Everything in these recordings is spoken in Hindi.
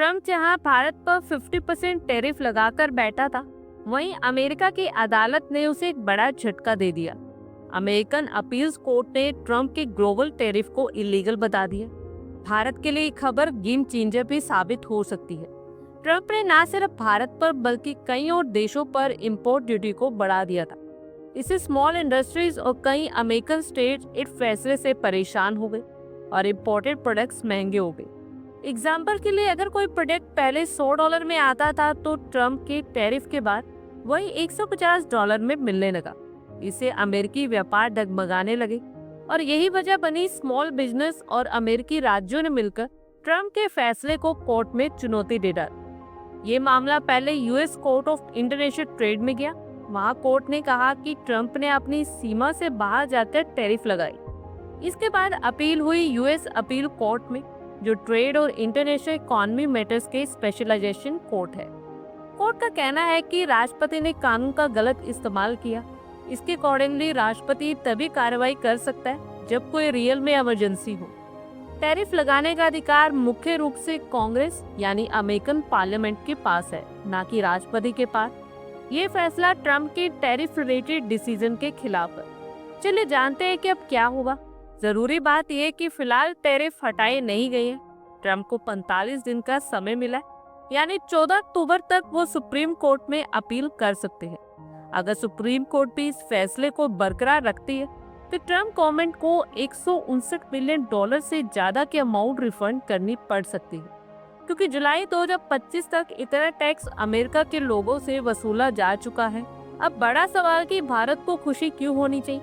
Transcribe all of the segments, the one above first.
ट्रम्प जहां भारत पर 50% टैरिफ लगाकर बैठा था, वहीं अमेरिका की अदालत ने उसे एक बड़ा झटका दे दिया। अमेरिकन अपील्स कोर्ट ने ट्रम्प के ग्लोबल टैरिफ को इलीगल बता दिया। भारत के लिए खबर गेम चेंजर भी साबित हो सकती है। ट्रम्प ने न सिर्फ भारत पर बल्कि कई और देशों पर इंपोर्ट ड्यूटी को बढ़ा दिया था। इससे स्मॉल इंडस्ट्रीज और कई अमेरिकन स्टेट्स इस फैसले से परेशान हो गए और इंपोर्टेड प्रोडक्ट्स महंगे हो गए। एग्जाम्पल के लिए, अगर कोई प्रोडक्ट पहले $100 में आता था तो ट्रम्प के टैरिफ के बाद वही $150 में मिलने लगा। इससे अमेरिकी व्यापार डगमगाने लगे और यही वजह बनी स्मॉल बिजनेस और अमेरिकी राज्यों ने मिलकर ट्रम्प के फैसले को कोर्ट में चुनौती दे डाली। ये मामला पहले US court of international trade में गया। वहाँ कोर्ट ने कहा कि ट्रम्प ने अपनी सीमा से बाहर जाकर टैरिफ लगाई। इसके बाद अपील हुई यूएस अपील कोर्ट में, जो ट्रेड और इंटरनेशनल इकोनॉमी मैटर्स के स्पेशलाइजेशन कोर्ट है। कोर्ट का कहना है कि राष्ट्रपति ने कानून का गलत इस्तेमाल किया। इसके अकॉर्डिंगली राष्ट्रपति तभी कार्रवाई कर सकता है जब कोई रियल में इमरजेंसी हो। टैरिफ लगाने का अधिकार मुख्य रूप से कांग्रेस यानी अमेरिकन पार्लियामेंट के पास है, न कि राष्ट्रपति के पास। ये फैसला ट्रम्प के टैरिफ रिलेटेड डिसीजन के खिलाफ है। चलिए जानते हैं कि अब क्या होगा। जरूरी बात यह कि फिलहाल टैरिफ हटाए नहीं गए हैं। ट्रम्प को 45 दिन का समय मिला है, यानी 14 अक्टूबर तक वो सुप्रीम कोर्ट में अपील कर सकते हैं। अगर सुप्रीम कोर्ट भी इस फैसले को बरकरार रखती है तो ट्रम्प गवर्नमेंट को $159 बिलियन से ज्यादा की अमाउंट रिफंड करनी पड़ सकती है, क्योंकि जुलाई 2025 तक इतना टैक्स अमेरिका के लोगों से वसूला जा चुका है। अब बड़ा सवाल कि भारत को खुशी क्यों होनी चाहिए।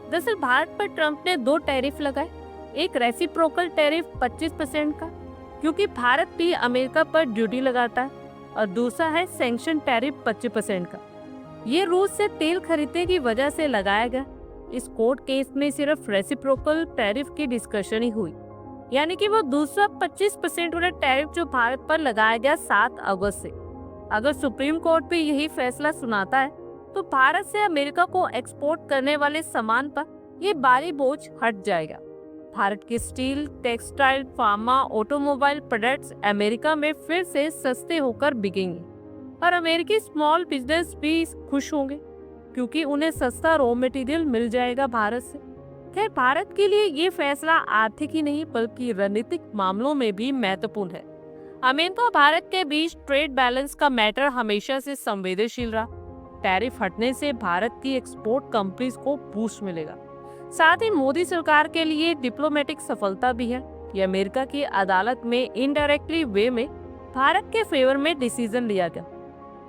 दरअसल भारत पर ट्रम्प ने 2 टैरिफ लगाए। एक रेसिप्रोकल टैरिफ 25% का, क्योंकि भारत भी अमेरिका पर ड्यूटी लगाता है, और दूसरा है सैंक्शन टैरिफ 25% का। ये रूस से तेल खरीदने की वजह से लगाया गया। इस कोर्ट केस में सिर्फ रेसिप्रोकल टैरिफ की डिस्कशन ही हुई, यानी कि वो दूसरा 25% वाला टैरिफ जो भारत पर लगाया गया 7 अगस्त से। अगर सुप्रीम कोर्ट भी यही फैसला सुनाता है तो भारत से अमेरिका को एक्सपोर्ट करने वाले सामान पर ये भारी बोझ हट जाएगा। भारत के steel, textile, pharma, automobile products America में फिर से सस्ते होकर बिकेंगे और अमेरिकी स्मॉल बिजनेस भी खुश होंगे, क्योंकि उन्हें सस्ता रॉ मटेरियल मिल जाएगा भारत से। खैर, भारत के लिए ये फैसला आर्थिक ही नहीं बल्कि रणनीतिक मामलों में भी महत्वपूर्ण है। अमेरिका भारत के बीच ट्रेड बैलेंस का मैटर हमेशा से संवेदनशील रहा। टैरिफ हटने से भारत की एक्सपोर्ट कंपनीज को बूस्ट मिलेगा। साथ ही मोदी सरकार के लिए डिप्लोमेटिक सफलता भी है। ये अमेरिका की अदालत में इनडायरेक्टली वे में भारत के फेवर में डिसीजन लिया गया।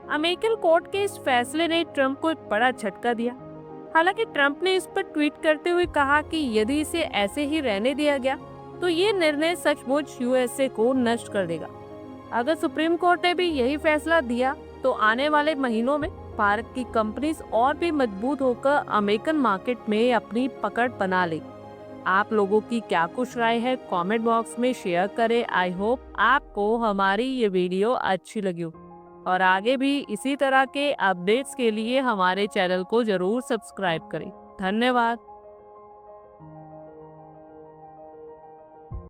अमेरिकन कोर्ट के इस फैसले ने ट्रम्प को एक बड़ा झटका दिया। हालांकि ट्रम्प ने इस पर ट्वीट करते हुए कहा कि यदि इसे ऐसे ही रहने दिया गया तो ये निर्णय सचमुच यूएसए को नष्ट कर देगा। अगर सुप्रीम कोर्ट ने भी यही फैसला दिया तो आने वाले महीनों में भारत की कंपनीज और भी मजबूत होकर अमेरिकन मार्केट में अपनी पकड़ बना लेगी। आप लोगों की क्या कुछ राय है, कमेंट बॉक्स में शेयर करें। आई होप आपको हमारी ये वीडियो अच्छी लगी हो, और आगे भी इसी तरह के अपडेट्स के लिए हमारे चैनल को जरूर सब्सक्राइब करें। धन्यवाद।